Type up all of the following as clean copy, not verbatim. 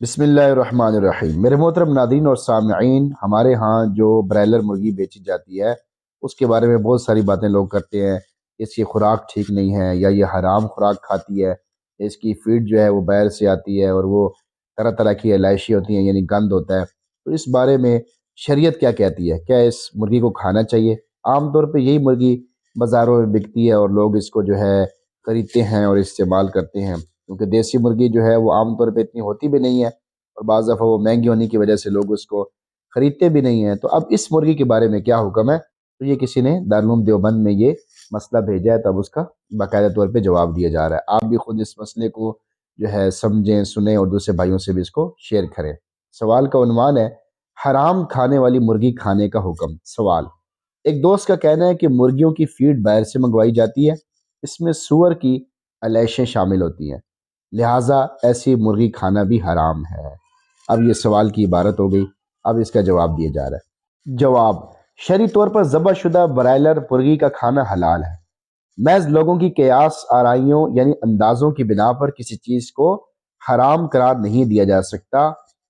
بسم اللہ الرحمن الرحیم۔ میرے محترم ناظرین اور سامعین، ہمارے ہاں جو برائلر مرغی بیچی جاتی ہے اس کے بارے میں بہت ساری باتیں لوگ کرتے ہیں۔ اس کی خوراک ٹھیک نہیں ہے، یا یہ حرام خوراک کھاتی ہے، اس کی فیڈ جو ہے وہ باہر سے آتی ہے اور وہ طرح طرح کی علائشی ہوتی ہیں، یعنی گند ہوتا ہے۔ تو اس بارے میں شریعت کیا کہتی ہے؟ کیا اس مرغی کو کھانا چاہیے؟ عام طور پہ یہی مرغی بازاروں میں بکتی ہے اور لوگ اس کو جو ہے خریدتے ہیں اور استعمال کرتے ہیں، کیونکہ دیسی مرغی جو ہے وہ عام طور پہ اتنی ہوتی بھی نہیں ہے اور بعض دفعہ وہ مہنگی ہونے کی وجہ سے لوگ اس کو خریدتے بھی نہیں ہیں۔ تو اب اس مرغی کے بارے میں کیا حکم ہے؟ تو یہ کسی نے دارالعلوم دیوبند میں یہ مسئلہ بھیجا ہے، تب اس کا باقاعدہ طور پہ جواب دیا جا رہا ہے۔ آپ بھی خود اس مسئلے کو جو ہے سمجھیں، سنیں اور دوسرے بھائیوں سے بھی اس کو شیئر کریں۔ سوال کا عنوان ہے حرام کھانے والی مرغی کھانے کا حکم۔ سوال: ایک دوست کا کہنا ہے کہ مرغیوں کی فیڈ باہر سے منگوائی جاتی ہے، اس میں سور کی علیشیں شامل ہوتی ہیں، لہٰذا ایسی مرغی کھانا بھی حرام ہے۔ اب یہ سوال کی عبارت ہو گئی، اب اس کا جواب دیا جا رہا ہے۔ جواب: شرعی طور پر ذبح شدہ برائلر مرغی کا کھانا حلال ہے۔ محض لوگوں کی قیاس آرائیوں یعنی اندازوں کی بنا پر کسی چیز کو حرام قرار نہیں دیا جا سکتا،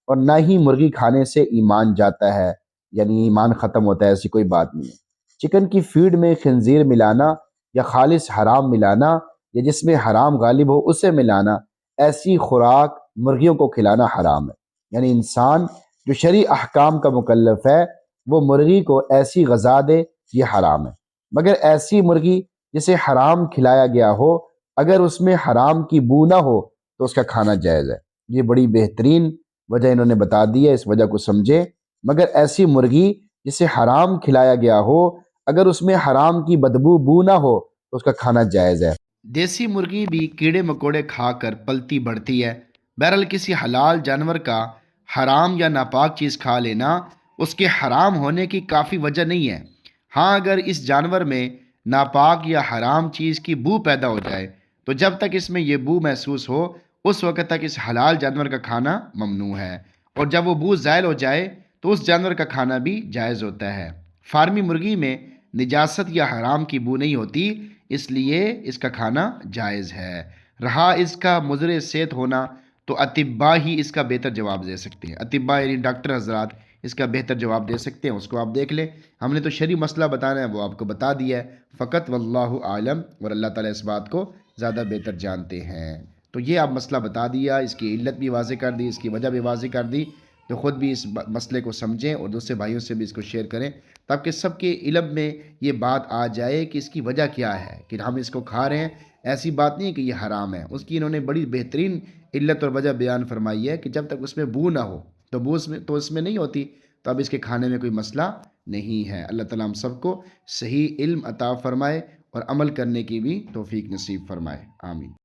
اور نہ ہی مرغی کھانے سے ایمان جاتا ہے، یعنی ایمان ختم ہوتا ہے، ایسی کوئی بات نہیں ہے۔ چکن کی فیڈ میں خنزیر ملانا یا خالص حرام ملانا یا جس میں حرام غالب ہو اسے ملانا، ایسی خوراک مرغیوں کو کھلانا حرام ہے۔ یعنی انسان جو شرعی احکام کا مکلف ہے وہ مرغی کو ایسی غذا دے، یہ حرام ہے۔ مگر ایسی مرغی جسے حرام کھلایا گیا ہو، اگر اس میں حرام کی بو نہ ہو تو اس کا کھانا جائز ہے۔ یہ بڑی بہترین وجہ انہوں نے بتا دی ہے، اس وجہ کو سمجھیں۔ مگر ایسی مرغی جسے حرام کھلایا گیا ہو، اگر اس میں حرام کی بدبو بو نہ ہو تو اس کا کھانا جائز ہے۔ دیسی مرغی بھی کیڑے مکوڑے کھا کر پلتی بڑھتی ہے۔ بہرحال کسی حلال جانور کا حرام یا ناپاک چیز کھا لینا اس کے حرام ہونے کی کافی وجہ نہیں ہے۔ ہاں، اگر اس جانور میں ناپاک یا حرام چیز کی بو پیدا ہو جائے تو جب تک اس میں یہ بو محسوس ہو اس وقت تک اس حلال جانور کا کھانا ممنوع ہے، اور جب وہ بو زائل ہو جائے تو اس جانور کا کھانا بھی جائز ہوتا ہے۔ فارمی مرغی میں نجاست یا حرام کی بو نہیں ہوتی، اس لیے اس کا کھانا جائز ہے۔ رہا اس کا مضر صحت ہونا تو اطباء ہی اس کا بہتر جواب دے سکتے ہیں۔ اطباء یعنی ڈاکٹر حضرات اس کا بہتر جواب دے سکتے ہیں، اس کو آپ دیکھ لیں۔ ہم نے تو شرعی مسئلہ بتانا ہے وہ آپ کو بتا دیا ہے فقط، واللہ عالم، اور اللہ تعالیٰ اس بات کو زیادہ بہتر جانتے ہیں۔ تو یہ آپ مسئلہ بتا دیا، اس کی علت بھی واضح کر دی، اس کی وجہ بھی واضح کر دی، تو خود بھی اس مسئلے کو سمجھیں اور دوسرے بھائیوں سے بھی اس کو شیئر کریں، تاکہ سب کے علم میں یہ بات آ جائے کہ اس کی وجہ کیا ہے کہ ہم اس کو کھا رہے ہیں۔ ایسی بات نہیں ہے کہ یہ حرام ہے، اس کی انہوں نے بڑی بہترین علت اور وجہ بیان فرمائی ہے کہ جب تک اس میں بو نہ ہو تو بو اس میں نہیں ہوتی، تو اب اس کے کھانے میں کوئی مسئلہ نہیں ہے۔ اللہ تعالیٰ ہم سب کو صحیح علم عطا فرمائے اور عمل کرنے کی بھی توفیق نصیب فرمائے، آمین۔